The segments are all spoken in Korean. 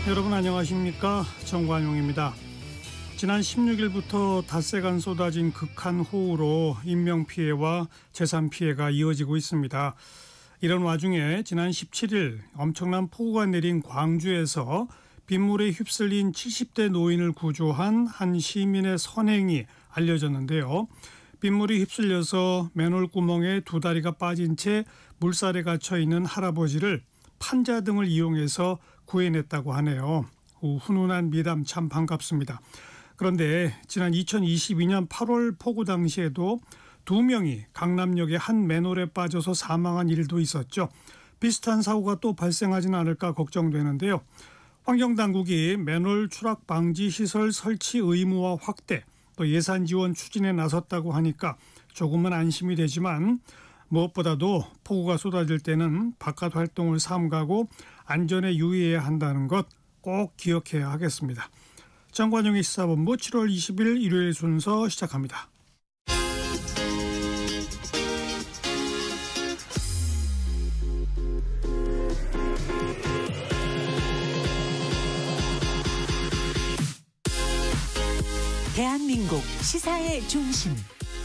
여러분 안녕하십니까? 정관용입니다. 지난 16일부터 닷새간 쏟아진 극한호우로 인명피해와 재산피해가 이어지고 있습니다. 이런 와중에 지난 17일 엄청난 폭우가 내린 광주에서 빗물에 휩쓸린 70대 노인을 구조한 한 시민의 선행이 알려졌는데요. 빗물이 휩쓸려서 맨홀 구멍에 두 다리가 빠진 채 물살에 갇혀 있는 할아버지를 판자 등을 이용해서 구해냈다고 하네요. 훈훈한 미담 참 반갑습니다. 그런데 지난 2022년 8월 폭우 당시에도 2명이 강남역의 한 맨홀에 빠져서 사망한 일도 있었죠. 비슷한 사고가 또 발생하지는 않을까 걱정되는데요. 환경당국이 맨홀 추락 방지 시설 설치 의무화 확대, 또 예산 지원 추진에 나섰다고 하니까 조금은 안심이 되지만 무엇보다도 폭우가 쏟아질 때는 바깥 활동을 삼가고 안전에 유의해야 한다는 것 꼭 기억해야 하겠습니다. 정관용의 시사본부 7월 20일 일요일 순서 시작합니다. 대한민국 시사의 중심.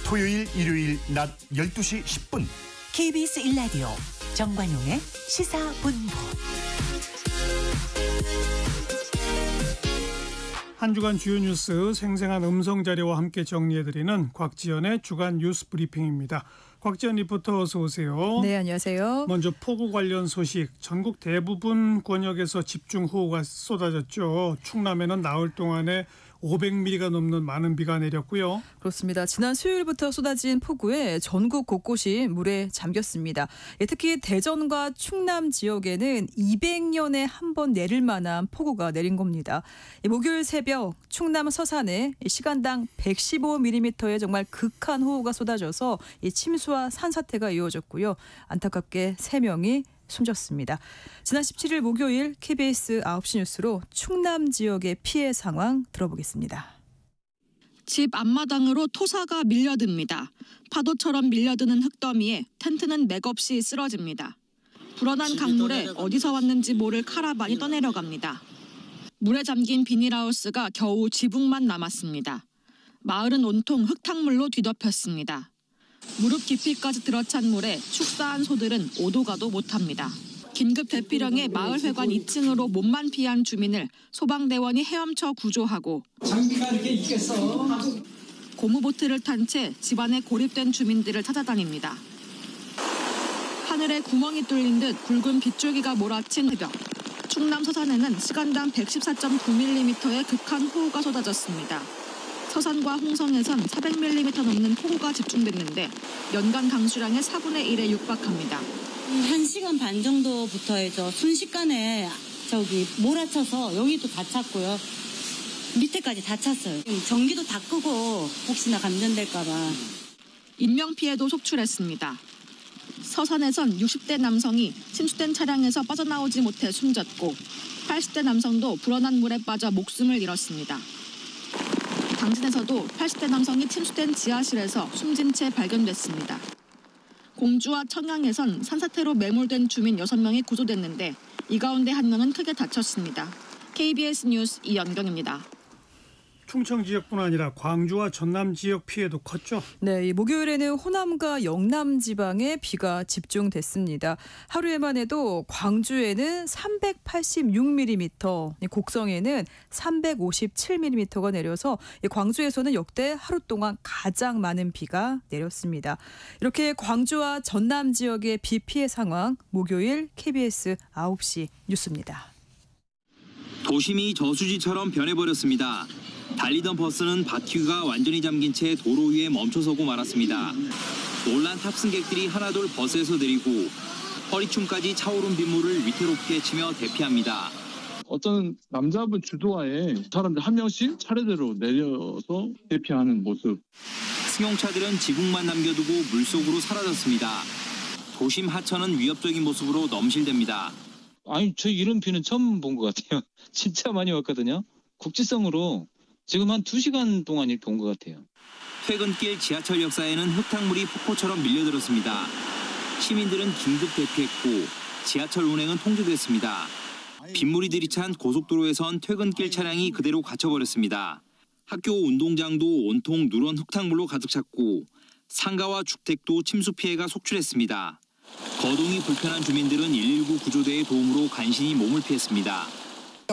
토요일, 일요일 낮 12시 10분. KBS 1라디오 정관용의 시사본부. 한 주간 주요 뉴스 생생한 음성 자료와 함께 정리해드리는 곽지연의 주간 뉴스 브리핑입니다. 곽지연 리포터 어서 오세요. 네, 안녕하세요. 먼저 폭우 관련 소식. 전국 대부분 권역에서 집중호우가 쏟아졌죠. 충남에는 나흘 동안에 500mm가 넘는 많은 비가 내렸고요. 그렇습니다. 지난 수요일부터 쏟아진 폭우에 전국 곳곳이 물에 잠겼습니다. 특히 대전과 충남 지역에는 200년에 한 번 내릴 만한 폭우가 내린 겁니다. 목요일 새벽 충남 서산에 시간당 115mm의 정말 극한 호우가 쏟아져서 침수와 산사태가 이어졌고요. 안타깝게 3명이 숨졌습니다. 지난 17일 목요일 KBS 9시 뉴스로 충남 지역의 피해 상황 들어보겠습니다. 집 앞마당으로 토사가 밀려듭니다. 파도처럼 밀려드는 흙더미에 텐트는 맥없이 쓰러집니다. 불어난 강물에 어디서 왔는지 모를 카라반이 떠내려갑니다. 물에 잠긴 비닐하우스가 겨우 지붕만 남았습니다. 마을은 온통 흙탕물로 뒤덮였습니다. 무릎 깊이까지 들어찬 물에 축사한 소들은 오도 가도 못합니다. 긴급 대피령에 마을회관 2층으로 몸만 피한 주민을 소방대원이 헤엄쳐 구조하고 장비가 이렇게 있겠어. 고무보트를 탄 채 집안에 고립된 주민들을 찾아다닙니다. 하늘에 구멍이 뚫린 듯 굵은 빗줄기가 몰아친 새벽. 충남 서산에는 시간당 114.9mm의 극한 호우가 쏟아졌습니다. 서산과 홍성에선 400mm 넘는 폭우가 집중됐는데 연간 강수량의 4분의 1에 육박합니다. 1시간 반 정도부터 해서 순식간에 몰아쳐서 여기도 다 찼고요. 밑에까지 다 찼어요. 전기도 다 끄고 혹시나 감전될까 봐. 인명피해도 속출했습니다. 서산에선 60대 남성이 침수된 차량에서 빠져나오지 못해 숨졌고 80대 남성도 불어난 물에 빠져 목숨을 잃었습니다. 당진에서도 80대 남성이 침수된 지하실에서 숨진 채 발견됐습니다. 공주와 청양에선 산사태로 매몰된 주민 6명이 구조됐는데 이 가운데 한 명은 크게 다쳤습니다. KBS 뉴스 이연경입니다. 충청 지역뿐 아니라 광주와 전남 지역 피해도 컸죠. 네, 이 목요일에는 호남과 영남 지방에 비가 집중됐습니다. 하루에만 해도 광주에는 386mm, 곡성에는 357mm가 내려서 광주에서는 역대 하루 동안 가장 많은 비가 내렸습니다. 이렇게 광주와 전남 지역의 비 피해 상황 목요일 KBS 9시 뉴스입니다. 도심이 저수지처럼 변해버렸습니다. 달리던 버스는 바퀴가 완전히 잠긴 채 도로 위에 멈춰서고 말았습니다. 놀란 탑승객들이 하나둘 버스에서 내리고 허리춤까지 차오른 빗물을 위태롭게 치며 대피합니다. 어떤 남자분 주도하에 사람들 한 명씩 차례대로 내려서 대피하는 모습. 승용차들은 지붕만 남겨두고 물속으로 사라졌습니다. 도심 하천은 위협적인 모습으로 넘실댑니다. 아니, 저 이런 비는 처음 본 것 같아요. 진짜 많이 왔거든요. 국지성으로 지금 한 2시간 동안 이렇게 온 것 같아요. 퇴근길 지하철 역사에는 흙탕물이 폭포처럼 밀려들었습니다. 시민들은 긴급 대피했고 지하철 운행은 통제됐습니다. 빗물이 들이찬 고속도로에선 퇴근길 차량이 그대로 갇혀버렸습니다. 학교 운동장도 온통 누런 흙탕물로 가득 찼고 상가와 주택도 침수 피해가 속출했습니다. 거동이 불편한 주민들은 119 구조대의 도움으로 간신히 몸을 피했습니다.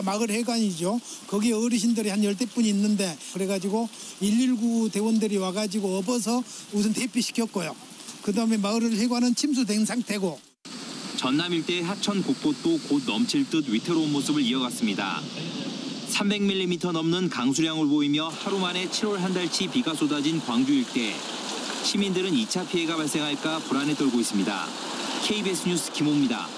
마을 해관이죠. 거기에 어르신들이 한 10대뿐이 있는데 그래가지고 119 대원들이 와가지고 업어서 우선 대피시켰고요. 그다음에 마을 해관은 침수된 상태고. 전남 일대 하천 곳곳도 곧 넘칠 듯 위태로운 모습을 이어갔습니다. 300mm 넘는 강수량을 보이며 하루 만에 7월 한 달치 비가 쏟아진 광주 일대. 시민들은 2차 피해가 발생할까 불안에 떨고 있습니다. KBS 뉴스 김호입니다.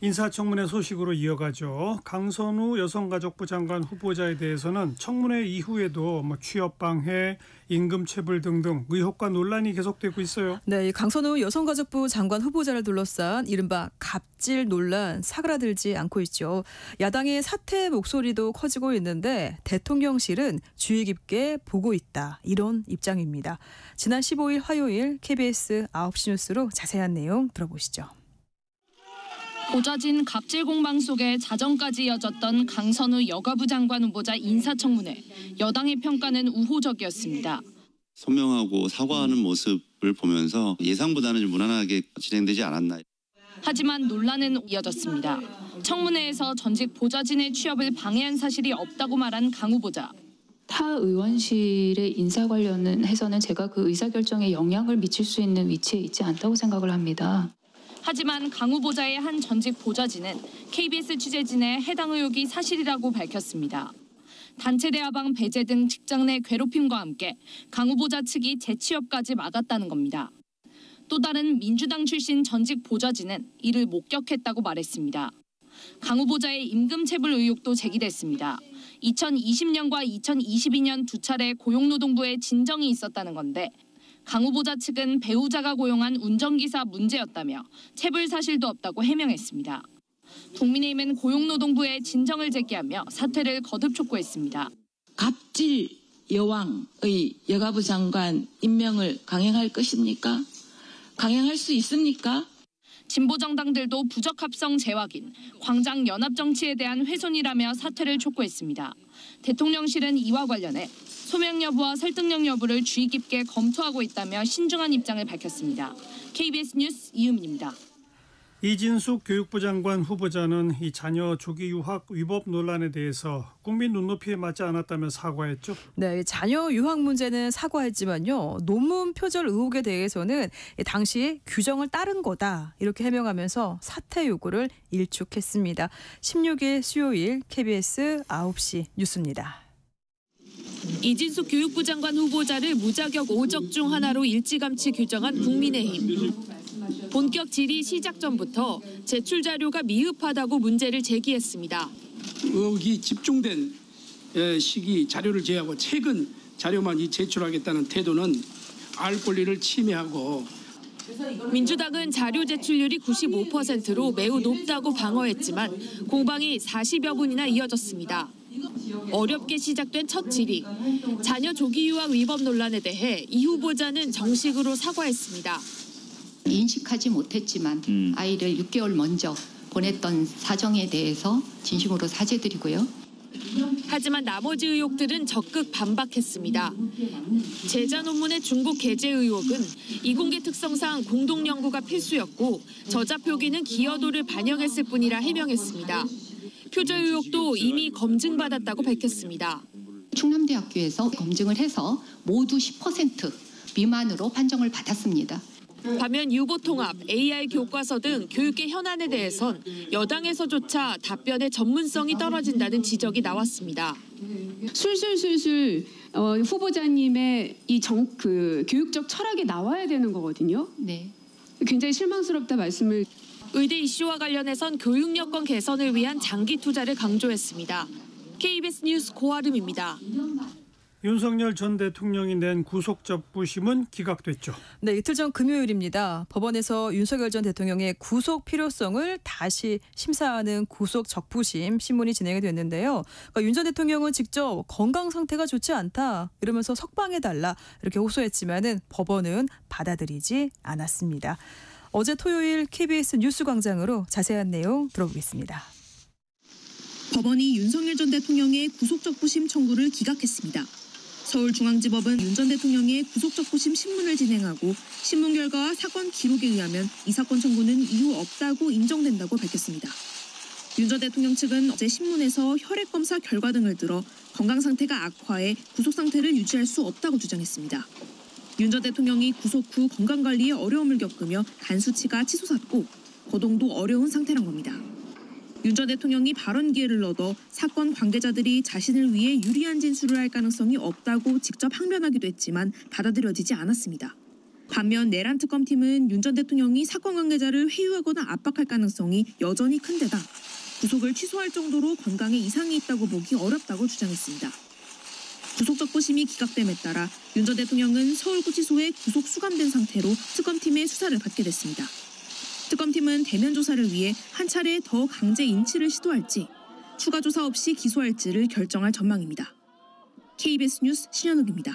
인사청문회 소식으로 이어가죠. 강선우 여성가족부 장관 후보자에 대해서는 청문회 이후에도 취업방해, 임금체불 등등 의혹과 논란이 계속되고 있어요. 네, 강선우 여성가족부 장관 후보자를 둘러싼 이른바 갑질 논란 사그라들지 않고 있죠. 야당의 사퇴 목소리도 커지고 있는데 대통령실은 주의 깊게 보고 있다. 이런 입장입니다. 지난 15일 화요일 KBS 9시 뉴스로 자세한 내용 들어보시죠. 보좌진 갑질 공방 속에 자정까지 이어졌던 강선우 여가부 장관 후보자 인사청문회. 여당의 평가는 우호적이었습니다. 소명하고 사과하는 모습을 보면서 예상보다는 좀 무난하게 진행되지 않았나. 하지만 논란은 이어졌습니다. 청문회에서 전직 보좌진의 취업을 방해한 사실이 없다고 말한 강 후보자. 타 의원실의 인사 관련해서는 제가 그 의사결정에 영향을 미칠 수 있는 위치에 있지 않다고 생각을 합니다. 하지만 강 후보자의 한 전직 보좌진은 KBS 취재진의 해당 의혹이 사실이라고 밝혔습니다. 단체 대화방 배제 등 직장 내 괴롭힘과 함께 강 후보자 측이 재취업까지 막았다는 겁니다. 또 다른 민주당 출신 전직 보좌진은 이를 목격했다고 말했습니다. 강 후보자의 임금체불 의혹도 제기됐습니다. 2020년과 2022년 두 차례 고용노동부에 진정이 있었다는 건데 강 후보자 측은 배우자가 고용한 운전기사 문제였다며 체불 사실도 없다고 해명했습니다. 국민의힘은 고용노동부에 진정을 제기하며 사퇴를 거듭 촉구했습니다. 갑질 여왕의 여가부 장관 임명을 강행할 것입니까? 강행할 수 있습니까? 진보정당들도 부적합성 재확인, 광장 연합정치에 대한 훼손이라며 사퇴를 촉구했습니다. 대통령실은 이와 관련해 소명 여부와 설득력 여부를 주의 깊게 검토하고 있다며 신중한 입장을 밝혔습니다. KBS 뉴스 이은미입니다. 이진숙 교육부 장관 후보자는 이 자녀 조기 유학 위법 논란에 대해서 국민 눈높이에 맞지 않았다며 사과했죠. 네, 자녀 유학 문제는 사과했지만요. 논문 표절 의혹에 대해서는 당시 규정을 따른 거다 이렇게 해명하면서 사퇴 요구를 일축했습니다. 16일 수요일 KBS 9시 뉴스입니다. 이진숙 교육부 장관 후보자를 무자격 5적 중 하나로 일찌감치 규정한 국민의힘. 본격 질의 시작 전부터 제출 자료가 미흡하다고 문제를 제기했습니다. 의혹이 집중된 시기 자료를 제외하고 최근 자료만 제출하겠다는 태도는 알 권리를 침해하고 민주당은 자료 제출률이 95%로 매우 높다고 방어했지만 공방이 40여 분이나 이어졌습니다. 어렵게 시작된 첫 질의. 자녀 조기 유학 위법 논란에 대해 이 후보자는 정식으로 사과했습니다. 인식하지 못했지만 아이를 6개월 먼저 보냈던 사정에 대해서 진심으로 사죄드리고요. 하지만 나머지 의혹들은 적극 반박했습니다. 제자 논문의 중복 게재 의혹은 이공계 특성상 공동 연구가 필수였고 저자 표기는 기여도를 반영했을 뿐이라 해명했습니다. 표절 의혹도 이미 검증받았다고 밝혔습니다. 충남대학교에서 검증을 해서 모두 10% 미만으로 판정을 받았습니다. 반면 유보통합, AI 교과서 등 교육계 현안에 대해선 여당에서조차 답변의 전문성이 떨어진다는 지적이 나왔습니다. 술술술술 후보자님의 이 교육적 철학이 나와야 되는 거거든요. 네. 굉장히 실망스럽다 말씀을. 의대 이슈와 관련해선 교육 여건 개선을 위한 장기 투자를 강조했습니다. KBS 뉴스 고아름입니다. 윤석열 전 대통령이 낸 구속적부심은 기각됐죠. 네, 이틀 전 금요일입니다. 법원에서 윤석열 전 대통령의 구속 필요성을 다시 심사하는 구속적부심 신문이 진행이 됐는데요. 그러니까 윤 전 대통령은 직접 건강 상태가 좋지 않다 이러면서 석방해달라 이렇게 호소했지만은 법원은 받아들이지 않았습니다. 어제 토요일 KBS 뉴스광장으로 자세한 내용 들어보겠습니다. 법원이 윤석열 전 대통령의 구속적부심 청구를 기각했습니다. 서울중앙지법은 윤 전 대통령의 구속적부심 신문을 진행하고 신문 결과와 사건 기록에 의하면 이 사건 청구는 이유 없다고 인정된다고 밝혔습니다. 윤 전 대통령 측은 어제 신문에서 혈액검사 결과 등을 들어 건강 상태가 악화해 구속 상태를 유지할 수 없다고 주장했습니다. 윤 전 대통령이 구속 후 건강관리에 어려움을 겪으며 간 수치가 치솟았고 거동도 어려운 상태란 겁니다. 윤 전 대통령이 발언 기회를 얻어 사건 관계자들이 자신을 위해 유리한 진술을 할 가능성이 없다고 직접 항변하기도 했지만 받아들여지지 않았습니다. 반면 내란 특검팀은 윤 전 대통령이 사건 관계자를 회유하거나 압박할 가능성이 여전히 큰 데다 구속을 취소할 정도로 건강에 이상이 있다고 보기 어렵다고 주장했습니다. 구속적부심이 기각됨에 따라 윤 전 대통령은 서울구치소에 구속 수감된 상태로 특검팀의 수사를 받게 됐습니다. 특검팀은 대면 조사를 위해 한 차례 더 강제 인치를 시도할지 추가 조사 없이 기소할지를 결정할 전망입니다. KBS 뉴스 신현욱입니다.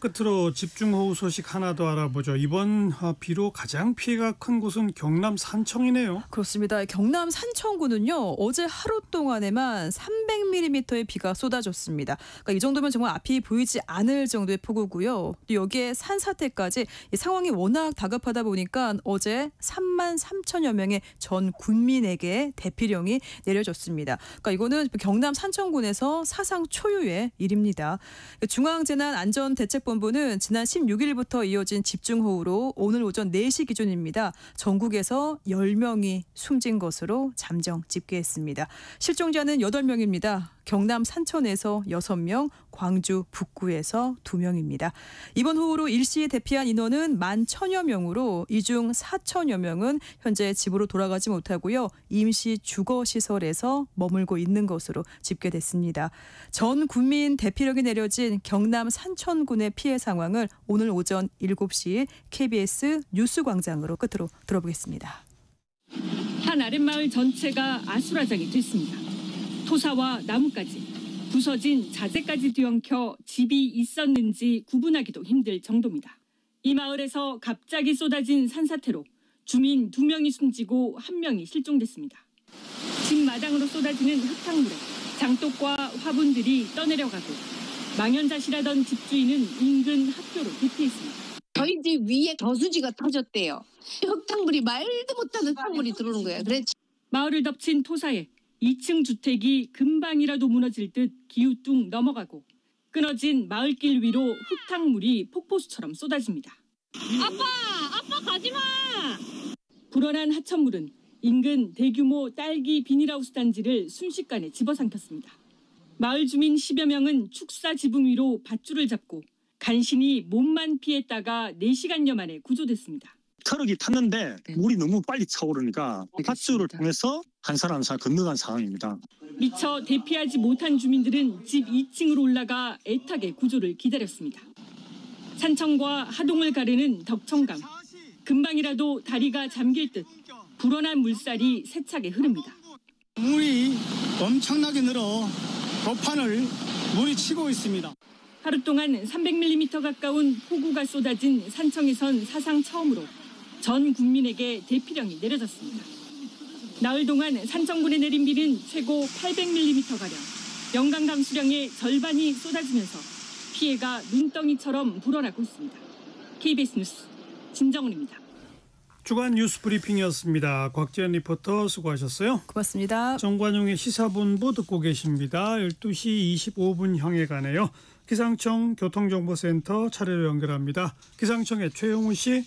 끝으로 집중호우 소식 하나 더 알아보죠. 이번 비로 가장 피해가 큰 곳은 경남 산청이네요. 그렇습니다. 경남 산청구는요. 어제 하루 동안에만 300mm의 비가 쏟아졌습니다. 그러니까 이 정도면 정말 앞이 보이지 않을 정도의 폭우고요. 또 여기에 산사태까지 이 상황이 워낙 다급하다 보니까 어제 3만 3천여 명의 전 군민에게 대피령이 내려졌습니다. 그러니까 이거는 경남 산청군에서 사상 초유의 일입니다. 중앙재난안전대책본부는 지난 16일부터 이어진 집중호우로 오늘 오전 4시 기준입니다. 전국에서 10명이 숨진 것으로 잠정 집계했습니다. 실종자는 8명입니다. 경남 산천에서 6명, 광주 북구에서 2명입니다. 이번 호우로 일시에 대피한 인원은 11,000여 명으로 이 중 4,000여 명은 현재 집으로 돌아가지 못하고요. 임시 주거시설에서 머물고 있는 것으로 집계됐습니다. 전 국민 대피령이 내려진 경남 산천군의 피해 상황을 오늘 오전 7시 KBS 뉴스광장으로 끝으로 들어보겠습니다. 한 아랫마을 전체가 아수라장이 됐습니다. 토사와 나무까지 부서진 자재까지 뒤엉켜 집이 있었는지 구분하기도 힘들 정도입니다. 이 마을에서 갑자기 쏟아진 산사태로 주민 2명이 숨지고 1명이 실종됐습니다. 집 마당으로 쏟아지는 흙탕물에 장독과 화분들이 떠내려가고 망연자실하던 집주인은 인근 학교로 대피했습니다. 저희 집 위에 저수지가 터졌대요. 흙탕물이 말도 못하는 흙탕물이 들어오는 거예요. 그래. 마을을 덮친 토사에 2층 주택이 금방이라도 무너질 듯 기우뚱 넘어가고 끊어진 마을길 위로 흙탕물이 폭포수처럼 쏟아집니다. 아빠 가지마! 불어난 하천물은 인근 대규모 딸기 비닐하우스 단지를 순식간에 집어삼켰습니다. 마을 주민 10여 명은 축사 지붕 위로 밧줄을 잡고 간신히 몸만 피했다가 4시간여 만에 구조됐습니다. 트럭이 탔는데 물이 너무 빨리 차오르니까 밧줄을 통해서 한 사람 건너간 상황입니다. 미처 대피하지 못한 주민들은 집 2층으로 올라가 애타게 구조를 기다렸습니다. 산청과 하동을 가르는 덕천강. 금방이라도 다리가 잠길 듯 불어난 물살이 세차게 흐릅니다. 물이 엄청나게 늘어 도판을 물이 치고 있습니다. 하루 동안 300mm 가까운 폭우가 쏟아진 산청에선 사상 처음으로 전 국민에게 대피령이 내려졌습니다. 나흘 동안 산청군에 내린 비는 최고 800mm가량, 영강 강수량의 절반이 쏟아지면서 피해가 눈덩이처럼 불어나고 있습니다. KBS 뉴스 진정은입니다. 주간 뉴스 브리핑이었습니다. 곽지연 리포터 수고하셨어요. 고맙습니다. 정관용의 시사본부 듣고 계십니다. 12시 25분 향해 가네요. 기상청 교통정보센터 차례로 연결합니다. 기상청의 최용우 씨.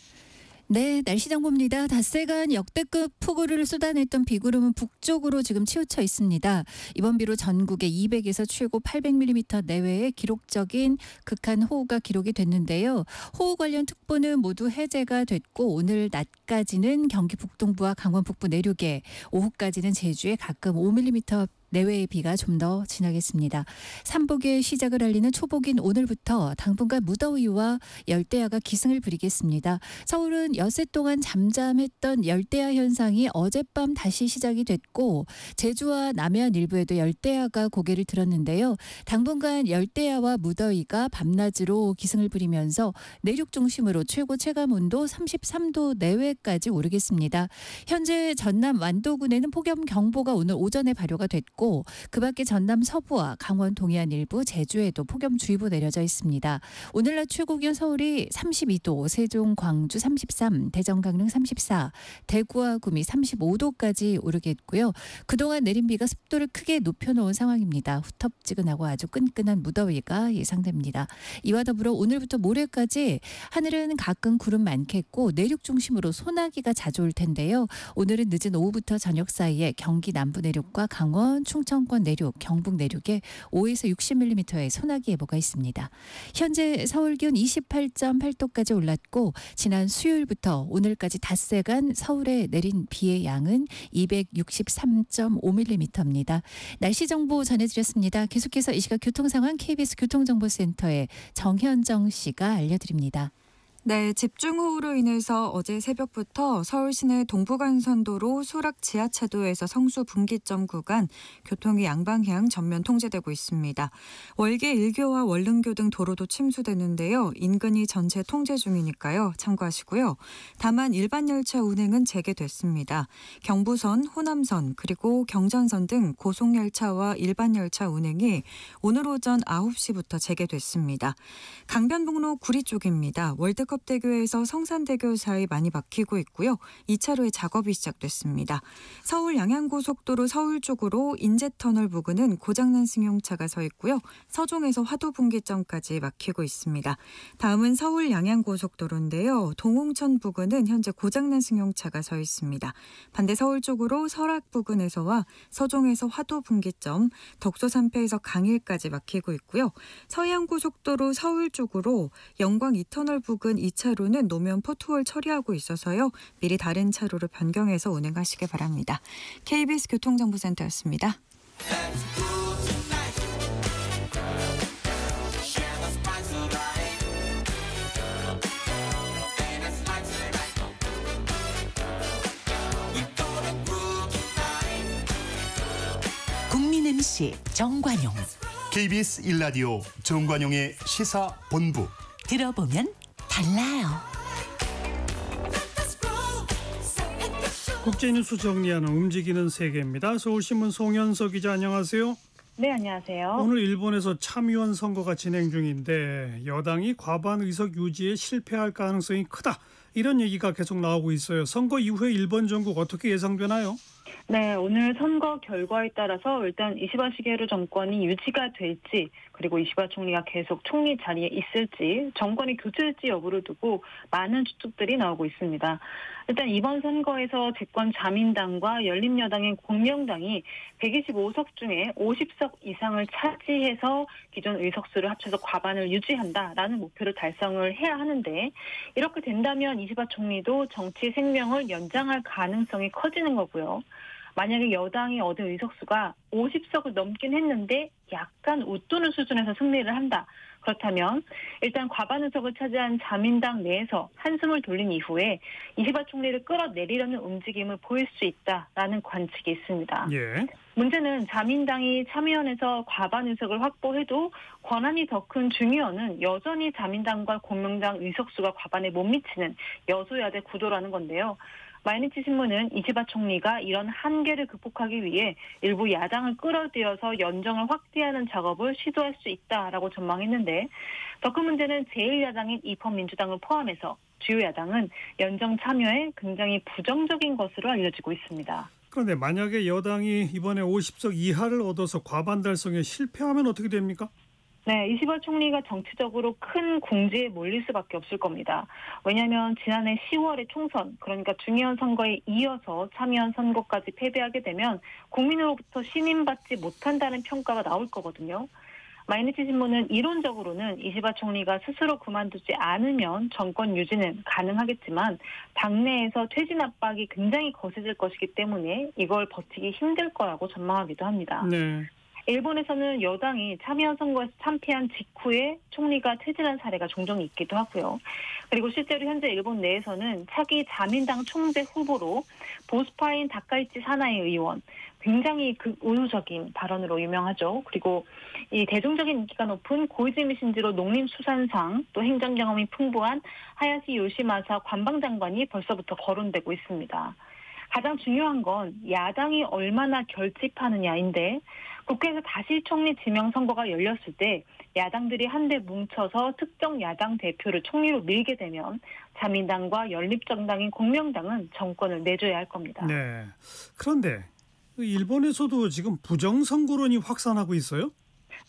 네, 날씨 정보입니다. 닷새간 역대급 폭우를 쏟아냈던 비구름은 북쪽으로 지금 치우쳐 있습니다. 이번 비로 전국에 200에서 최고 800mm 내외의 기록적인 극한 호우가 기록이 됐는데요. 호우 관련 특보는 모두 해제가 됐고 오늘 낮까지는 경기 북동부와 강원 북부 내륙에, 오후까지는 제주에 가끔 5mm 내외의 비가 좀 더 지나겠습니다. 삼복의 시작을 알리는 초복인 오늘부터 당분간 무더위와 열대야가 기승을 부리겠습니다. 서울은 엿새 동안 잠잠했던 열대야 현상이 어젯밤 다시 시작이 됐고 제주와 남해안 일부에도 열대야가 고개를 들었는데요. 당분간 열대야와 무더위가 밤낮으로 기승을 부리면서 내륙 중심으로 최고 체감온도 33도 내외까지 오르겠습니다. 현재 전남 완도군에는 폭염경보가 오늘 오전에 발효가 됐고 있고 그 밖에 전남 서부와 강원 동해안 일부, 제주에도 폭염주의보 내려져 있습니다. 오늘 낮 최고 기온 서울이 32도, 세종, 광주 33, 대전, 강릉 34, 대구와 구미 35도까지 오르겠고요. 그동안 내린 비가 습도를 크게 높여놓은 상황입니다. 후텁지근하고 아주 끈끈한 무더위가 예상됩니다. 이와 더불어 오늘부터 모레까지 하늘은 가끔 구름 많겠고 내륙 중심으로 소나기가 자주 올 텐데요. 오늘은 늦은 오후부터 저녁 사이에 경기 남부 내륙과 강원, 충청권 내륙, 경북 내륙에 5에서 60mm의 소나기 예보가 있습니다. 현재 서울 기온 28.8도까지 올랐고 지난 수요일부터 오늘까지 닷새간 서울에 내린 비의 양은 263.5mm입니다. 날씨 정보 전해드렸습니다. 계속해서 이 시각 교통 상황 KBS 교통정보센터의 정현정 씨가 알려드립니다. 네, 집중호우로 인해서 어제 새벽부터 서울 시내 동부간선도로 소락 지하차도에서 성수 분기점 구간 교통이 양방향 전면 통제되고 있습니다. 월계 일교와 월릉교 등 도로도 침수되는데요. 인근이 전체 통제 중이니까요. 참고하시고요. 다만 일반 열차 운행은 재개됐습니다. 경부선, 호남선 그리고 경전선 등 고속열차와 일반 열차 운행이 오늘 오전 9시부터 재개됐습니다. 강변북로 구리 쪽입니다. 월드컵 대교에서 성산대교 사이 많이 막히고 있고요. 2차로에 작업이 시작됐습니다. 서울 양양고속도로 서울 쪽으로 인제터널 부근은 고장난 승용차가 서 있고요. 서종에서 화도분기점까지 막히고 있습니다. 다음은 서울 양양고속도로인데요. 동홍천 부근은 현재 고장난 승용차가 서 있습니다. 반대 서울 쪽으로 설악 부근에서와 서종에서 화도분기점, 덕소 3패에서 강일까지 막히고 있고요. 서해안고속도로 서울 쪽으로 영광 2터널 부근 2차로는 노면 포트홀 처리하고 있어서요. 미리 다른 차로로 변경해서 운행하시기 바랍니다. KBS 교통정보센터였습니다. 국민 MC 정관용. KBS 1라디오 정관용의 시사본부. 들어보면 달라요. 국제뉴스 정리하는 움직이는 세계입니다. 서울신문 송현서 기자 안녕하세요. 네, 안녕하세요. 오늘 일본에서 참의원 선거가 진행 중인데 여당이 과반 의석 유지에 실패할 가능성이 크다. 이런 얘기가 계속 나오고 있어요. 선거 이후에 일본 전국 어떻게 예상되나요? 네, 오늘 선거 결과에 따라서 일단 이시바 시게루 정권이 유지가 될지 그리고 이시바 총리가 계속 총리 자리에 있을지 정권이 교체될지 여부를 두고 많은 추측들이 나오고 있습니다. 일단 이번 선거에서 집권 자민당과 열린여당인 공명당이 125석 중에 50석 이상을 차지해서 기존 의석수를 합쳐서 과반을 유지한다라는 목표를 달성을 해야 하는데 이렇게 된다면 이시바 총리도 정치 생명을 연장할 가능성이 커지는 거고요. 만약에 여당이 얻은 의석수가 50석을 넘긴 했는데 약간 웃도는 수준에서 승리를 한다. 그렇다면 일단 과반 의석을 차지한 자민당 내에서 한숨을 돌린 이후에 이시바 총리를 끌어내리려는 움직임을 보일 수 있다라는 관측이 있습니다. 예. 문제는 자민당이 참의원에서 과반 의석을 확보해도 권한이 더 큰 중의원은 여전히 자민당과 공명당 의석수가 과반에 못 미치는 여소야대 구도라는 건데요. 마이니치 신문은 이시바 총리가 이런 한계를 극복하기 위해 일부 야당을 끌어들여서 연정을 확대하는 작업을 시도할 수 있다라고 전망했는데 더 큰 문제는 제1야당인 입헌민주당을 포함해서 주요 야당은 연정 참여에 굉장히 부정적인 것으로 알려지고 있습니다. 그런데 만약에 여당이 이번에 50석 이하를 얻어서 과반 달성에 실패하면 어떻게 됩니까? 네, 이시바 총리가 정치적으로 큰 궁지에 몰릴 수밖에 없을 겁니다. 왜냐하면 지난해 10월의 총선, 그러니까 중의원 선거에 이어서 참의원 선거까지 패배하게 되면 국민으로부터 신임받지 못한다는 평가가 나올 거거든요. 마이니치 신문은 이론적으로는 이시바 총리가 스스로 그만두지 않으면 정권 유지는 가능하겠지만 당내에서 퇴진 압박이 굉장히 거세질 것이기 때문에 이걸 버티기 힘들 거라고 전망하기도 합니다. 네. 일본에서는 여당이 참의원 선거에서 참패한 직후에 총리가 퇴진한 사례가 종종 있기도 하고요. 그리고 실제로 현재 일본 내에서는 차기 자민당 총재 후보로 보수파인 다카이치 사나이 의원, 굉장히 극우적인 발언으로 유명하죠. 그리고 이 대중적인 인기가 높은 고이즈미 신지로 농림수산상, 또 행정 경험이 풍부한 하야시 요시마사 관방장관이 벌써부터 거론되고 있습니다. 가장 중요한 건 야당이 얼마나 결집하느냐인데 국회에서 다시 총리 지명 선거가 열렸을 때 야당들이 한데 뭉쳐서 특정 야당 대표를 총리로 밀게 되면 자민당과 연립정당인 공명당은 정권을 내줘야 할 겁니다. 네. 그런데 일본에서도 지금 부정선거론이 확산하고 있어요?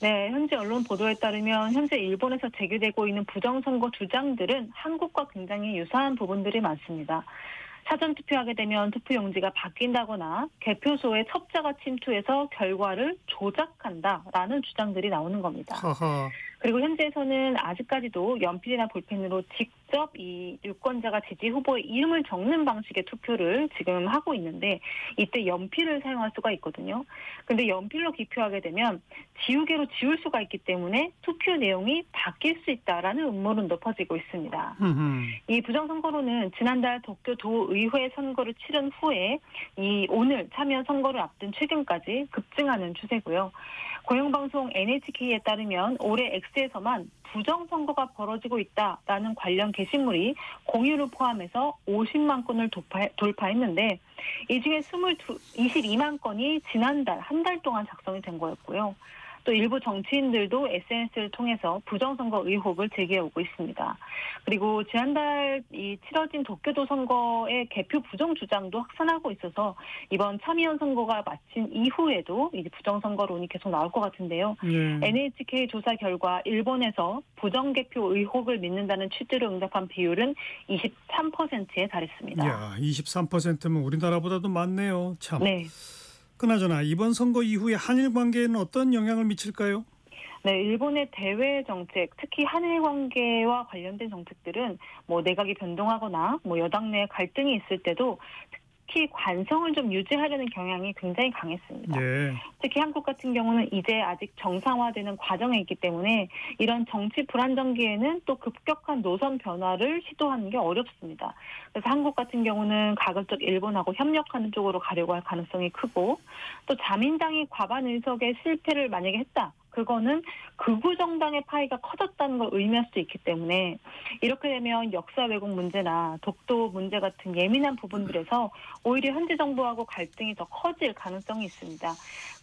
네, 현지 언론 보도에 따르면 현재 일본에서 제기되고 있는 부정선거 주장들은 한국과 굉장히 유사한 부분들이 많습니다. 사전 투표하게 되면 투표용지가 바뀐다거나 개표소에 첩자가 침투해서 결과를 조작한다라는 주장들이 나오는 겁니다. 하하. 그리고 현재에서는 아직까지도 연필이나 볼펜으로 직접 이 유권자가 지지 후보의 이름을 적는 방식의 투표를 지금 하고 있는데 이때 연필을 사용할 수가 있거든요. 근데 연필로 기표하게 되면 지우개로 지울 수가 있기 때문에 투표 내용이 바뀔 수 있다라는 음모론도 퍼지고 있습니다. 이 부정선거로는 지난달 도쿄 도의회 선거를 치른 후에 이 오늘 참여 선거를 앞둔 최근까지 급증하는 추세고요. 공영방송 NHK에 따르면 올해 X에서만 부정선거가 벌어지고 있다라는 관련 게시물이 공유를 포함해서 50만 건을 돌파했는데 이 중에 22만 건이 지난달 한 달 동안 작성이 된 거였고요. 또 일부 정치인들도 SNS를 통해서 부정선거 의혹을 제기해오고 있습니다. 그리고 지난달 치러진 도쿄도 선거의 개표 부정 주장도 확산하고 있어서 이번 참의원 선거가 마친 이후에도 이제 부정선거론이 계속 나올 것 같은데요. NHK 조사 결과 일본에서 부정개표 의혹을 믿는다는 취지로 응답한 비율은 23%에 달했습니다. 야, 23%면 우리나라보다도 많네요. 참. 네. 그나저나 이번 선거 이후에 한일 관계에는 어떤 영향을 미칠까요? 네, 일본의 대외 정책, 특히 한일 관계와 관련된 정책들은 내각이 변동하거나 여당 내 갈등이 있을 때도 특히 관성을 좀 유지하려는 경향이 굉장히 강했습니다. 네. 특히 한국 같은 경우는 이제 아직 정상화되는 과정에 있기 때문에 이런 정치 불안정기에는 또 급격한 노선 변화를 시도하는 게 어렵습니다. 그래서 한국 같은 경우는 가급적 일본하고 협력하는 쪽으로 가려고 할 가능성이 크고 또 자민당이 과반 의석의 실패를 만약에 했다. 그거는 극우 정당의 파이가 커졌다는 걸 의미할 수 있기 때문에 이렇게 되면 역사 왜곡 문제나 독도 문제 같은 예민한 부분들에서 오히려 현재 정부하고 갈등이 더 커질 가능성이 있습니다.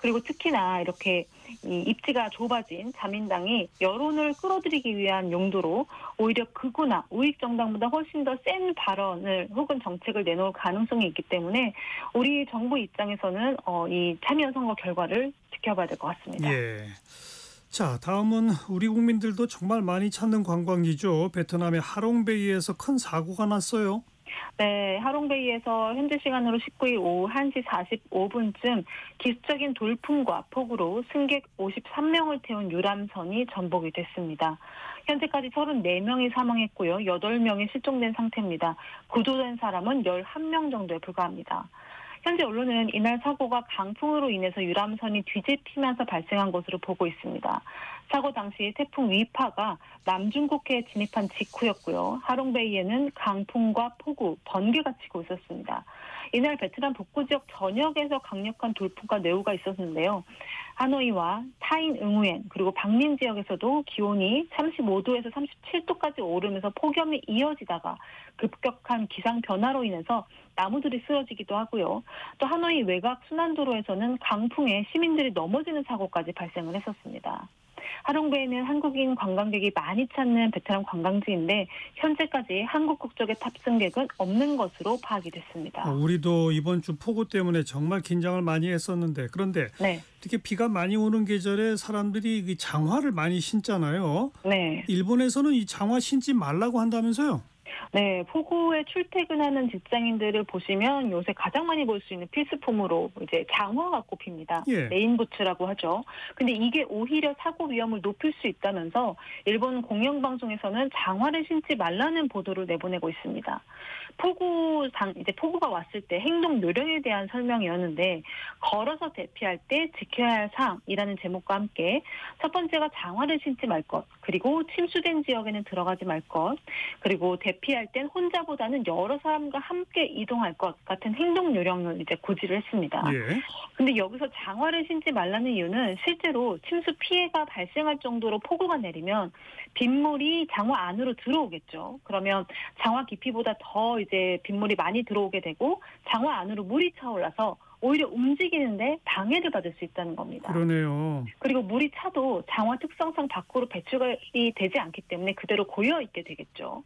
그리고 특히나 이렇게 입지가 좁아진 자민당이 여론을 끌어들이기 위한 용도로 오히려 극우나 우익 정당보다 훨씬 더 센 발언을 혹은 정책을 내놓을 가능성이 있기 때문에 우리 정부 입장에서는 이 참여 선거 결과를 지켜봐야 될 것 같습니다. 예. 자, 다음은 우리 국민들도 정말 많이 찾는 관광지죠. 베트남의 하롱베이에서 큰 사고가 났어요. 네, 하롱베이에서 현재 시간으로 19일 오후 1시 45분쯤 기습적인 돌풍과 폭우로 승객 53명을 태운 유람선이 전복이 됐습니다. 현재까지 34명이 사망했고요. 8명이 실종된 상태입니다. 구조된 사람은 11명 정도에 불과합니다. 현재 언론은 이날 사고가 강풍으로 인해서 유람선이 뒤집히면서 발생한 것으로 보고 있습니다. 사고 당시 태풍 위파가 남중국해에 진입한 직후였고요. 하롱베이에는 강풍과 폭우, 번개가 치고 있었습니다. 이날 베트남 북부 지역 전역에서 강력한 돌풍과 뇌우가 있었는데요. 하노이와 타인 응우엔 그리고 방민 지역에서도 기온이 35도에서 37도까지 오르면서 폭염이 이어지다가 급격한 기상 변화로 인해서 나무들이 쓰러지기도 하고요. 또 하노이 외곽 순환도로에서는 강풍에 시민들이 넘어지는 사고까지 발생을 했었습니다. 하롱베이는 한국인 관광객이 많이 찾는 베트남 관광지인데 현재까지 한국 국적의 탑승객은 없는 것으로 파악이 됐습니다. 우리도 이번 주 폭우 때문에 정말 긴장을 많이 했었는데 그런데 이렇게 비가 많이 오는 계절에 사람들이 장화를 많이 신잖아요. 네. 일본에서는 이 장화 신지 말라고 한다면서요? 네, 폭우에 출퇴근하는 직장인들을 보시면 요새 가장 많이 볼 수 있는 필수품으로 이제 장화가 꼽힙니다. 레인부츠라고 하죠. 근데 이게 오히려 사고 위험을 높일 수 있다면서 일본 공영방송에서는 장화를 신지 말라는 보도를 내보내고 있습니다. 폭우가 왔을 때 행동 요령에 대한 설명이었는데 걸어서 대피할 때 지켜야 할 사항이라는 제목과 함께 첫 번째가 장화를 신지 말 것, 그리고 침수된 지역에는 들어가지 말 것, 그리고 대피할 땐 혼자보다는 여러 사람과 함께 이동할 것 같은 행동 요령을 이제 고지를 했습니다. 근데 여기서 장화를 신지 말라는 이유는 실제로 침수 피해가 발생할 정도로 폭우가 내리면 빗물이 장화 안으로 들어오겠죠. 그러면 장화 깊이보다 더 이제 빗물이 많이 들어오게 되고 장화 안으로 물이 차올라서 오히려 움직이는데 방해를 받을 수 있다는 겁니다. 그러네요. 그리고 물이 차도 장화 특성상 밖으로 배출이 되지 않기 때문에 그대로 고여 있게 되겠죠.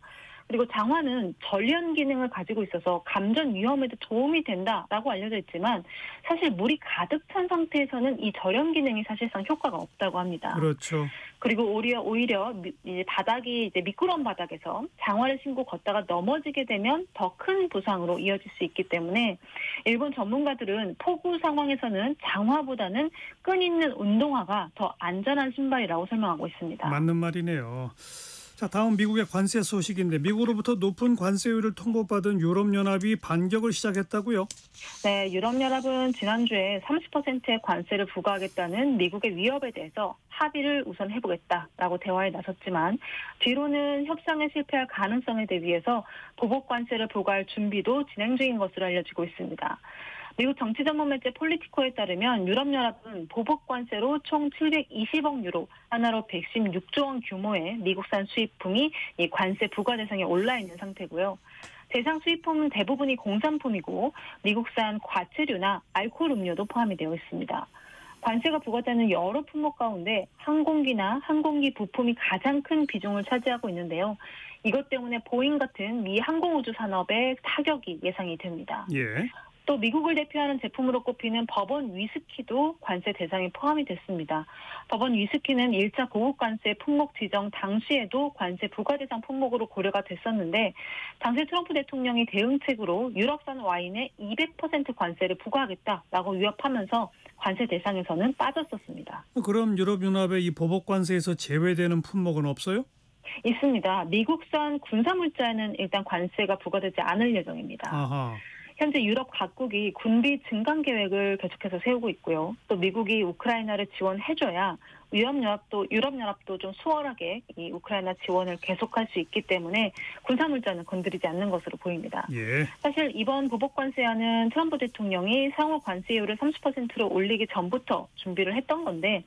그리고 장화는 전련 기능을 가지고 있어서 감전 위험에도 도움이 된다라고 알려져 있지만 사실 물이 가득 찬 상태에서는 이 절연 기능이 사실상 효과가 없다고 합니다. 그렇죠. 그리고 오히려 이제 바닥이 이제 미끄러운 바닥에서 장화를 신고 걷다가 넘어지게 되면 더 큰 부상으로 이어질 수 있기 때문에 일본 전문가들은 폭우 상황에서는 장화보다는 끈 있는 운동화가 더 안전한 신발이라고 설명하고 있습니다. 맞는 말이네요. 자, 다음 미국의 관세 소식인데 미국으로부터 높은 관세율을 통보받은 유럽연합이 반격을 시작했다고요? 네, 유럽연합은 지난주에 30%의 관세를 부과하겠다는 미국의 위협에 대해서 합의를 우선 해보겠다라고 대화에 나섰지만 뒤로는 협상에 실패할 가능성에 대비해서 보복 관세를 부과할 준비도 진행 중인 것으로 알려지고 있습니다. 미국 정치 전문 매체 폴리티코에 따르면 유럽연합은 보복 관세로 총 720억 유로, 하나로 116조 원 규모의 미국산 수입품이 이 관세 부과 대상에 올라 있는 상태고요. 대상 수입품은 대부분이 공산품이고 미국산 과체류나 알코올 음료도 포함이 되어 있습니다. 관세가 부과되는 여러 품목 가운데 항공기나 항공기 부품이 가장 큰 비중을 차지하고 있는데요. 이것 때문에 보잉 같은 미 항공우주 산업에 타격이 예상이 됩니다. 예. 또 미국을 대표하는 제품으로 꼽히는 버번 위스키도 관세 대상에 포함이 됐습니다. 버번 위스키는 1차 고급 관세 품목 지정 당시에도 관세 부과 대상 품목으로 고려가 됐었는데 당시 트럼프 대통령이 대응책으로 유럽산 와인에 200% 관세를 부과하겠다라고 위협하면서 관세 대상에서는 빠졌었습니다. 그럼 유럽연합의 이 보복 관세에서 제외되는 품목은 없어요? 있습니다. 미국산 군사물자에는 일단 관세가 부과되지 않을 예정입니다. 아하. 현재 유럽 각국이 군비 증강 계획을 계속해서 세우고 있고요. 또 미국이 우크라이나를 지원해줘야 유럽연합도 좀 수월하게 이 우크라이나 지원을 계속할 수 있기 때문에 군사물자는 건드리지 않는 것으로 보입니다. 예. 사실 이번 보복관세안은 트럼프 대통령이 상호 관세율을 30%로 올리기 전부터 준비를 했던 건데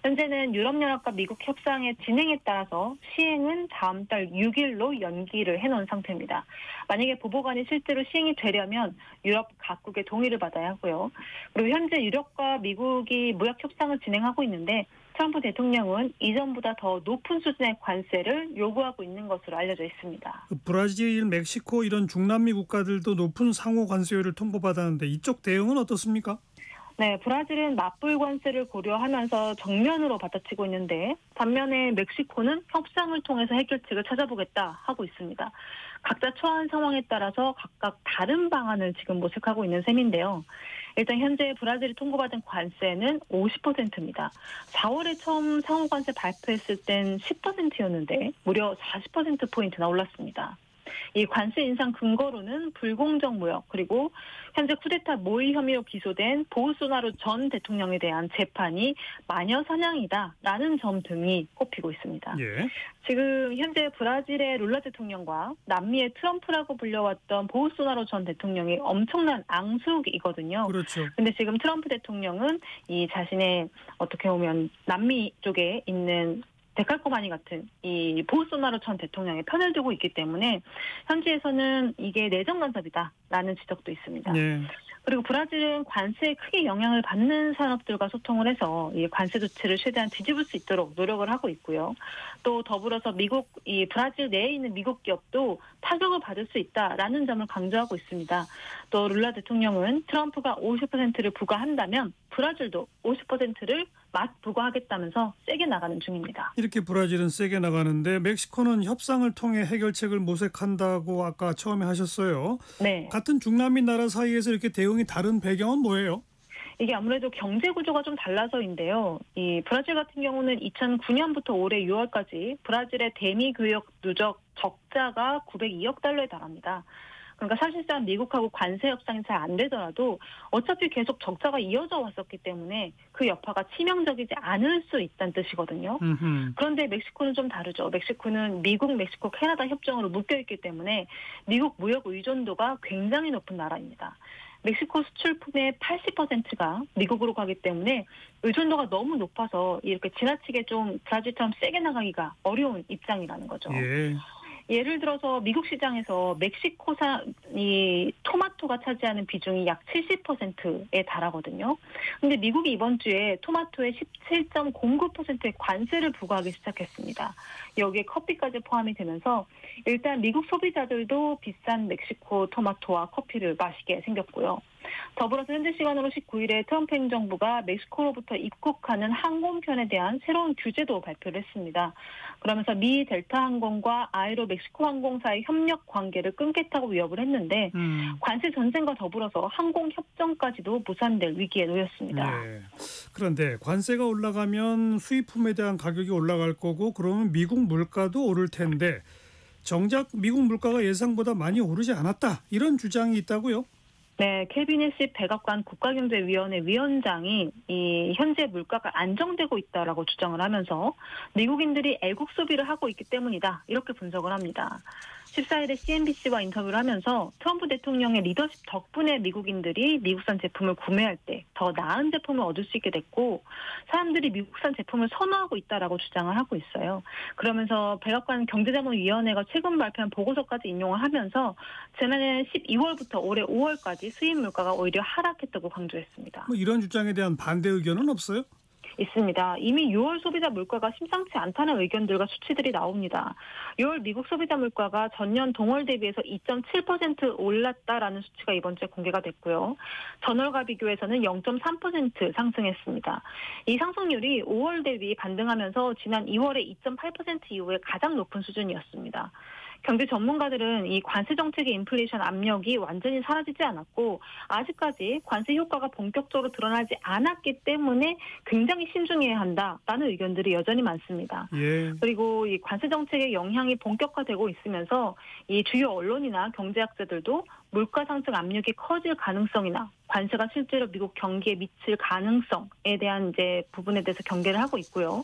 현재는 유럽연합과 미국 협상의 진행에 따라서 시행은 다음 달 6일로 연기를 해놓은 상태입니다. 만약에 보복안이 실제로 시행이 되려면 유럽 각국의 동의를 받아야 하고요. 그리고 현재 유럽과 미국이 무역 협상을 진행하고 있는데 트럼프 대통령은 이전보다 더 높은 수준의 관세를 요구하고 있는 것으로 알려져 있습니다. 브라질, 멕시코 이런 중남미 국가들도 높은 상호 관세율을 통보받았는데 이쪽 대응은 어떻습니까? 네, 브라질은 맞불 관세를 고려하면서 정면으로 받아치고 있는데 반면에 멕시코는 협상을 통해서 해결책을 찾아보겠다 하고 있습니다. 각자 처한 상황에 따라서 각각 다른 방안을 지금 모색하고 있는 셈인데요. 일단 현재 브라질이 통보받은 관세는 50%입니다. 4월에 처음 상호관세 발표했을 땐 10%였는데 무려 40%포인트나 올랐습니다. 이 관세 인상 근거로는 불공정 무역 그리고 현재 쿠데타 모의 혐의로 기소된 보우소나루 전 대통령에 대한 재판이 마녀 사냥이다라는 점 등이 꼽히고 있습니다. 예. 지금 현재 브라질의 룰라 대통령과 남미의 트럼프라고 불려왔던 보우소나루 전 대통령이 엄청난 앙숙이거든요. 그렇죠. 근데 지금 트럼프 대통령은 이 자신의 어떻게 보면 남미 쪽에 있는 데칼코마니 같은 이 보우소나루 전 대통령의 편을 두고 있기 때문에 현지에서는 이게 내정 간섭이다라는 지적도 있습니다. 네. 그리고 브라질은 관세에 크게 영향을 받는 산업들과 소통을 해서 이 관세 조치를 최대한 뒤집을 수 있도록 노력을 하고 있고요. 또 더불어서 이 브라질 내에 있는 미국 기업도 타격을 받을 수 있다라는 점을 강조하고 있습니다. 또 룰라 대통령은 트럼프가 50%를 부과한다면 브라질도 50%를 부과하겠다면서 세게 나가는 중입니다. 이렇게 브라질은 세게 나가는데 멕시코는 협상을 통해 해결책을 모색한다고 아까 처음에 하셨어요. 네. 같은 중남미 나라 사이에서 이렇게 대응이 다른 배경은 뭐예요? 이게 아무래도 경제 구조가 좀 달라서인데요. 이 브라질 같은 경우는 2009년부터 올해 6월까지 브라질의 대미 교역 누적 적자가 902억 달러에 달합니다. 그러니까 사실상 미국하고 관세 협상이 잘 안 되더라도 어차피 계속 적자가 이어져 왔었기 때문에 그 여파가 치명적이지 않을 수 있다는 뜻이거든요. 그런데 멕시코는 좀 다르죠. 멕시코는 미국, 멕시코, 캐나다 협정으로 묶여있기 때문에 미국 무역 의존도가 굉장히 높은 나라입니다. 멕시코 수출품의 80%가 미국으로 가기 때문에 의존도가 너무 높아서 이렇게 지나치게 좀 브라질처럼 세게 나가기가 어려운 입장이라는 거죠. 예. 예를 들어서 미국 시장에서 멕시코산 이 토마토가 차지하는 비중이 약 70%에 달하거든요. 근데 미국이 이번 주에 토마토에 17.09%의 관세를 부과하기 시작했습니다. 여기에 커피까지 포함이 되면서 일단 미국 소비자들도 비싼 멕시코 토마토와 커피를 마시게 생겼고요. 더불어서 현지 시간으로 19일에 트럼프 행정부가 멕시코로부터 입국하는 항공편에 대한 새로운 규제도 발표를 했습니다. 그러면서 미 델타 항공과 아에로 멕시코 항공사의 협력 관계를 끊겠다고 위협을 했는데 관세 전쟁과 더불어서 항공 협정까지도 무산될 위기에 놓였습니다. 네. 그런데 관세가 올라가면 수입품에 대한 가격이 올라갈 거고 그러면 미국 물가도 오를 텐데 정작 미국 물가가 예상보다 많이 오르지 않았다. 이런 주장이 있다고요? 네, 켈빈 해시 백악관 국가경제위원회 위원장이 이 현재 물가가 안정되고 있다라고 주장을 하면서 미국인들이 애국 소비를 하고 있기 때문이다. 이렇게 분석을 합니다. 14일에 CNBC와 인터뷰를 하면서 트럼프 대통령의 리더십 덕분에 미국인들이 미국산 제품을 구매할 때 더 나은 제품을 얻을 수 있게 됐고 사람들이 미국산 제품을 선호하고 있다라고 주장을 하고 있어요. 그러면서 백악관 경제자문위원회가 최근 발표한 보고서까지 인용을 하면서 지난해 12월부터 올해 5월까지 수입 물가가 오히려 하락했다고 강조했습니다. 이런 주장에 대한 반대 의견은 없어요? 있습니다. 이미 6월 소비자 물가가 심상치 않다는 의견들과 수치들이 나옵니다. 6월 미국 소비자 물가가 전년 동월 대비해서 2.7% 올랐다라는 수치가 이번 주에 공개가 됐고요. 전월과 비교해서는 0.3% 상승했습니다. 이 상승률이 5월 대비 반등하면서 지난 2월의 2.8% 이후에 가장 높은 수준이었습니다. 경제 전문가들은 이 관세 정책의 인플레이션 압력이 완전히 사라지지 않았고 아직까지 관세 효과가 본격적으로 드러나지 않았기 때문에 굉장히 신중해야 한다라는 의견들이 여전히 많습니다. 예. 그리고 이 관세 정책의 영향이 본격화되고 있으면서 이 주요 언론이나 경제학자들도 물가 상승 압력이 커질 가능성이나 관세가 실제로 미국 경기에 미칠 가능성에 대한 이제 부분에 대해서 경계를 하고 있고요.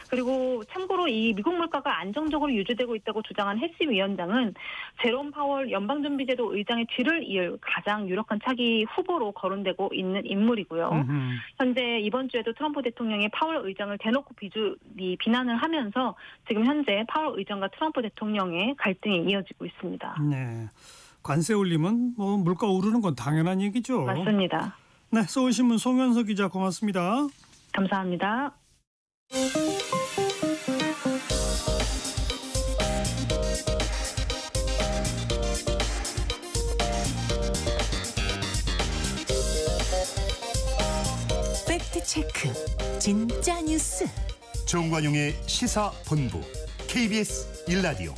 그리고 참고로 이 미국 물가가 안정적으로 유지되고 있다고 주장한 해시 위원장은 제롬 파월 연방준비제도 의장의 뒤를 이을 가장 유력한 차기 후보로 거론되고 있는 인물이고요. 현재 이번 주에도 트럼프 대통령이 파월 의장을 대놓고 비난을 하면서 지금 현재 파월 의장과 트럼프 대통령의 갈등이 이어지고 있습니다. 네. 관세 올리면 뭐 물가 오르는 건 당연한 얘기죠. 맞습니다. 네, 서울신문 송현석 기자 고맙습니다. 감사합니다. 팩트체크 진짜 뉴스 정관용의 시사본부 KBS 1라디오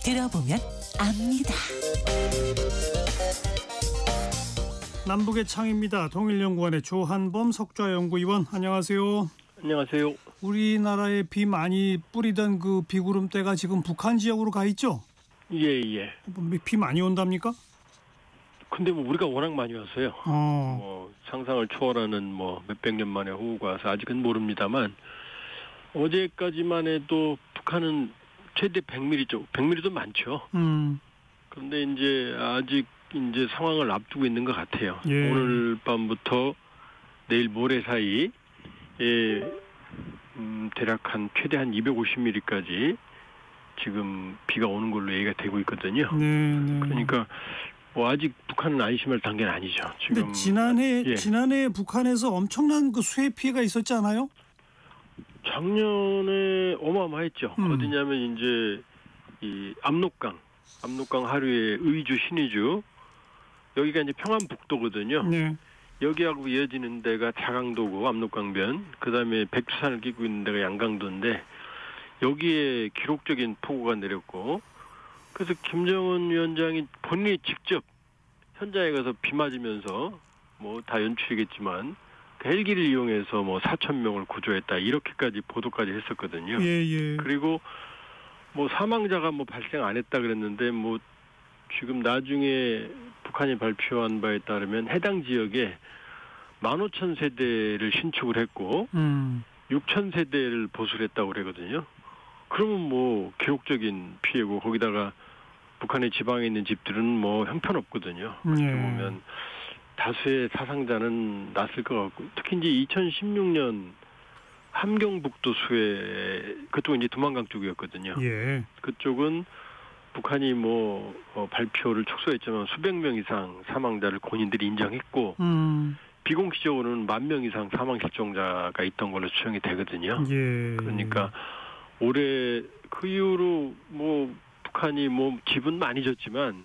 들어보면 압니다. 남북의 창입니다. 통일연구원의 조한범 석좌연구위원 안녕하세요. 안녕하세요. 우리나라에 비 많이 뿌리던 그 비구름대가 지금 북한 지역으로 가 있죠? 예. 비 많이 온답니까? 근데 뭐 우리가 워낙 많이 왔어요. 뭐 상상을 초월하는 뭐 몇백 년 만에 호우가 와서 아직은 모릅니다만 어제까지만 해도 북한은 최대 100mm죠. 100mm도 많죠. 그런데 이제 아직 이제 상황을 앞두고 있는 것 같아요. 예. 오늘 밤부터 내일 모레 사이에 대략 최대 한 250mm까지 지금 비가 오는 걸로 얘기가 되고 있거든요. 네. 그러니까 뭐 아직 북한은 안심할 단계는 아니죠. 지금 지난해 북한에서 엄청난 그 수해 피해가 있었지 않아요? 작년에 어마어마했죠. 어디냐면 이제 이 압록강 하류의 의주 신의주 여기가 이제 평안북도거든요. 네. 여기하고 이어지는 데가 자강도고 압록강변, 그다음에 백두산을 끼고 있는 데가 양강도인데 여기에 기록적인 폭우가 내렸고 그래서 김정은 위원장이 본인이 직접 현장에 가서 비 맞으면서 뭐 다 연출이겠지만 헬기를 이용해서 뭐 4,000명을 구조했다 이렇게까지 보도까지 했었거든요. 예. 그리고 뭐 사망자가 뭐 발생 안 했다 그랬는데 뭐 지금 나중에 북한이 발표한 바에 따르면 해당 지역에 15,000세대를 신축을 했고 6,000세대를 보수를 했다고 그러거든요. 그러면 뭐 기록적인 피해고 거기다가 북한의 지방에 있는 집들은 뭐 형편없거든요. 어떻게 보면 다수의 사상자는 났을 것 같고 특히 이제 2016년 함경북도 수해 그쪽은 이제 두만강 쪽이었거든요. 예. 그쪽은 북한이 발표를 축소했지만 수백 명 이상 사망자를 본인들이 인정했고 비공식적으로는 10,000명 이상 사망 실종자가 있던 걸로 추정이 되거든요. 예. 그러니까 올해 그 이후로 북한이 기분 많이 졌지만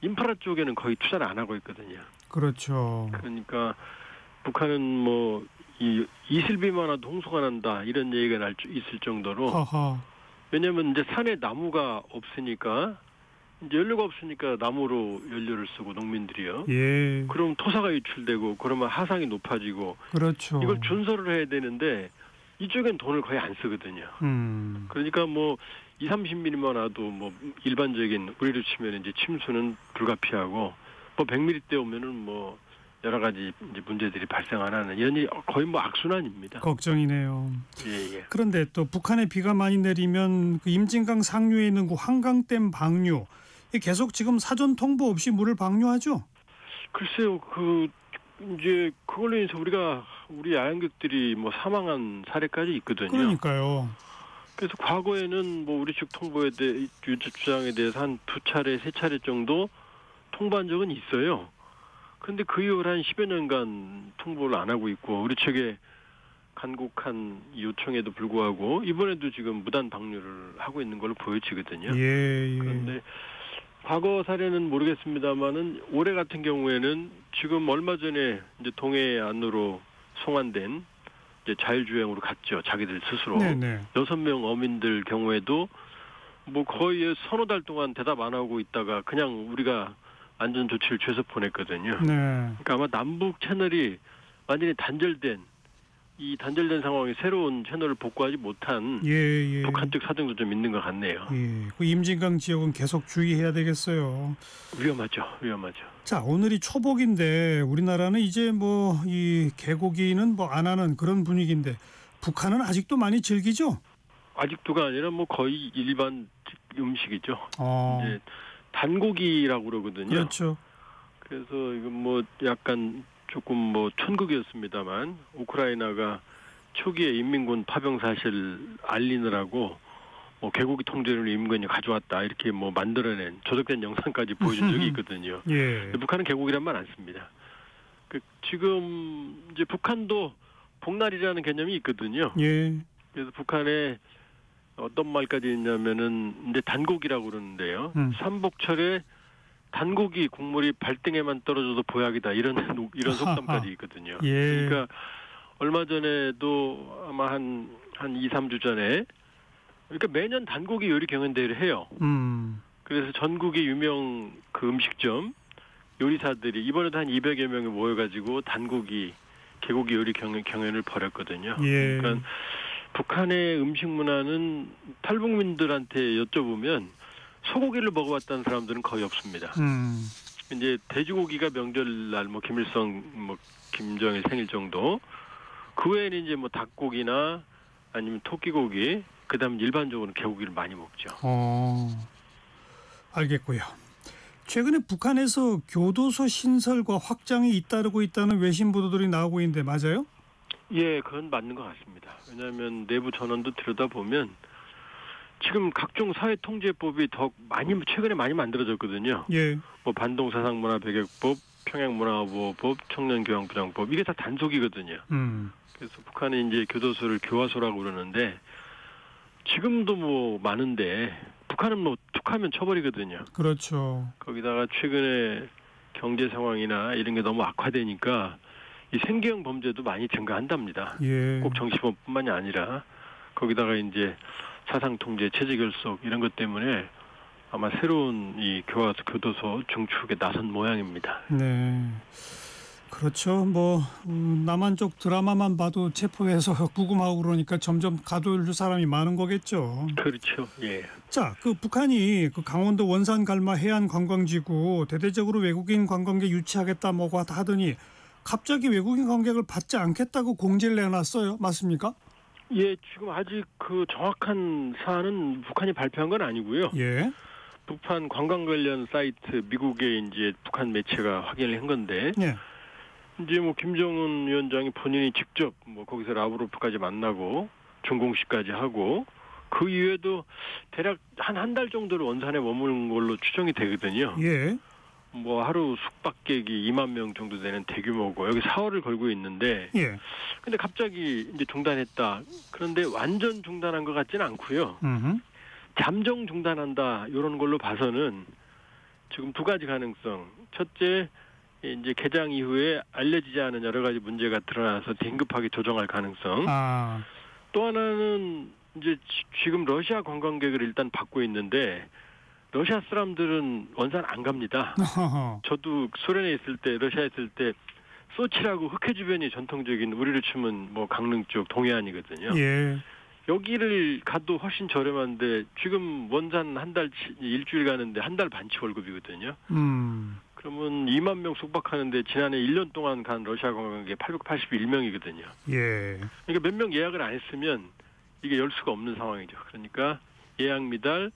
인프라 쪽에는 거의 투자를 안 하고 있거든요. 그렇죠. 그러니까 북한은 이 이슬비만 와도 홍수가 난다 이런 얘기가 있을 정도로 하하. 왜냐하면 이제 산에 나무가 없으니까 이제 연료가 없으니까 나무로 연료를 쓰고 농민들이요. 예. 그럼 토사가 유출되고 그러면 하상이 높아지고. 그렇죠. 이걸 준설을 해야 되는데 이쪽엔 돈을 거의 안 쓰거든요. 그러니까 20-30mm만 와도 일반적인 우리로 치면 이제 침수는 불가피하고 100mm 오면은 여러 가지 이제 문제들이 발생하는 이런 일이 거의 악순환입니다. 걱정이네요. 예. 그런데 또 북한에 비가 많이 내리면 그 임진강 상류에 있는 그 한강댐 방류 계속 지금 사전 통보 없이 물을 방류하죠? 글쎄요, 이제 그걸로 인해서 우리 야영객들이 사망한 사례까지 있거든요. 그러니까요. 그래서 과거에는 우리 측 통보에 대해 주장에 대해서 한 2차례, 3차례 정도 통보한 적은 있어요. 그런데 그 이후로 한 10여 년간 통보를 안 하고 있고 우리 측에 간곡한 요청에도 불구하고 이번에도 지금 무단 방류를 하고 있는 걸로 보여지거든요. 예. 그런데 과거 사례는 모르겠습니다만은 올해 같은 경우에는 지금 얼마 전에 이제 동해안으로 송환된 이제 자율주행으로 갔죠. 자기들 스스로. 네네. 6명 어민들 경우에도 거의 서너 달 동안 대답 안 하고 있다가 그냥 우리가 안전 조치를 취해서 보냈거든요. 네. 그러니까 아마 남북 채널이 완전히 단절된 상황에 새로운 채널을 복구하지 못한 북한 쪽 사정도 좀 있는 것 같네요. 예. 그 임진강 지역은 계속 주의해야 되겠어요. 위험하죠. 자, 오늘이 초복인데 우리나라는 이제 이 개고기는 안 하는 그런 분위기인데 북한은 아직도 많이 즐기죠? 아직도가 아니라 거의 일반 음식이죠. 이제 단고기라고 그러거든요. 그렇죠. 그래서 이건 약간 조금 천국이었습니다만 우크라이나가 초기에 인민군 파병 사실 알리느라고 개고기 통째를 인민군이 가져왔다 이렇게 만들어낸 조작된 영상까지 보여준 적이 있거든요. 예. 북한은 개고기란 말 안 씁니다. 지금 이제 북한도 복날이라는 개념이 있거든요. 예. 그래서 북한에 어떤 말까지 있냐면은 이제 단고기라고 그러는데요. 삼복철에 단고기 국물이 발등에만 떨어져도 보약이다 이런 속담까지 있거든요. 예. 그러니까 얼마 전에도 아마 한 2-3주 전에 그러니까 매년 단고기 요리 경연대회를 해요. 그래서 전국의 유명 그 음식점 요리사들이 이번에도 한 200여 명이 모여가지고 개고기 요리 경연을 벌였거든요. 예. 그러니까 북한의 음식 문화는 탈북민들한테 여쭤보면 소고기를 먹어봤다는 사람들은 거의 없습니다. 이제 돼지고기가 명절날 김일성 김정일 생일 정도 그 외에는 이제 닭고기나 아니면 토끼고기 그다음 일반적으로 개고기를 많이 먹죠. 알겠고요. 최근에 북한에서 교도소 신설과 확장이 잇따르고 있다는 외신 보도들이 나오고 있는데 맞아요? 예, 그건 맞는 것 같습니다. 왜냐하면 내부 전원도 들여다보면 지금 각종 사회통제법이 최근에 많이 만들어졌거든요. 예. 반동사상문화배격법, 평양문화보호법, 청년교양부장법 이게 다 단속이거든요. 그래서 북한은 이제 교도소를 교화소라고 그러는데 지금도 많은데 북한은 툭하면 쳐버리거든요. 그렇죠. 거기다가 최근에 경제 상황이나 이런 게 너무 악화되니까 이 생계형 범죄도 많이 증가한답니다. 예. 꼭 정치범뿐만이 아니라 거기다가 이제 사상 통제, 체제 결속 이런 것 때문에 아마 새로운 이 교도소 중축에 나선 모양입니다. 네. 그렇죠. 남한 쪽 드라마만 봐도 체포해서 구금하고 그러니까 점점 가둘 사람이 많은 거겠죠. 그렇죠. 예. 자, 북한이 강원도 원산 갈마 해안 관광지구 대대적으로 외국인 관광객 유치하겠다 하더니 갑자기 외국인 관광객을 받지 않겠다고 공지를 내놨어요. 맞습니까? 예, 지금 아직 그 정확한 사안은 북한이 발표한 건 아니고요. 예. 북한 관광 관련 사이트 미국의 이제 북한 매체가 확인을 한 건데. 예. 이제 김정은 위원장이 본인이 직접 거기서 라브로프까지 만나고 준공식까지 하고 그 이후에도 대략 한 달 정도를 원산에 머무는 걸로 추정이 되거든요. 예. 뭐 하루 숙박객이 2만 명 정도 되는 대규모고 여기 사활을 걸고 있는데 예. 근데 갑자기 이제 중단했다. 그런데 완전 중단한 것 같지는 않고요. 잠정 중단한다 이런 걸로 봐서는 지금 두 가지 가능성. 첫째, 이제 개장 이후에 알려지지 않은 여러 가지 문제가 드러나서 긴급하게 조정할 가능성. 또 하나는 이제 지금 러시아 관광객을 일단 받고 있는데 러시아 사람들은 원산 안 갑니다. 저도 소련에 있을 때, 러시아에 있을 때 소치라고 흑해 주변이 전통적인 우리를 치면 뭐 강릉 쪽 동해안이거든요. 예. 여기를 가도 훨씬 저렴한데 지금 원산 일주일 가는데 한 달 반치 월급이거든요. 그러면 2만 명 숙박하는데 지난해 1년 동안 간 러시아 관광객이 881명이거든요. 예. 그러니까 몇 명 예약을 안 했으면 이게 열 수가 없는 상황이죠. 그러니까 예약 미달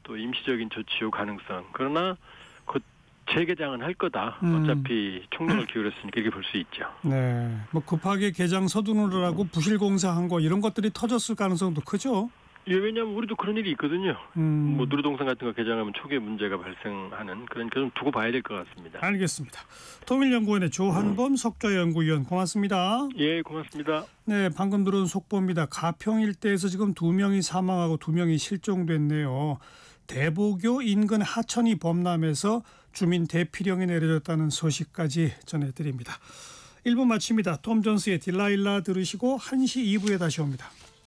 또 임시적인 조치 후 가능성. 그러나 곧 재개장은 할 거다. 어차피 총력을 기울였으니까 이렇게 볼 수 있죠. 네. 뭐 급하게 개장 서두르느라고 부실 공사한 거 이런 것들이 터졌을 가능성도 크죠. 예, 왜냐하면 우리도 그런 일이 있거든요. 뭐 누르동산 같은 거 개장하면 초기에 문제가 발생하는 그러니까 좀 두고 봐야 될 것 같습니다. 알겠습니다. 통일연구원의 조한범 석좌연구위원 고맙습니다. 예, 고맙습니다. 네, 방금 들은 속보입니다. 가평 일대에서 지금 2명이 사망하고 2명이 실종됐네요. 대보교 인근 하천이 범람해서 주민 대피령이 내려졌다는 소식까지 전해드립니다. 1부 마칩니다. 톰 존스의 딜라일라 들으시고 1시 2부에 다시 옵니다.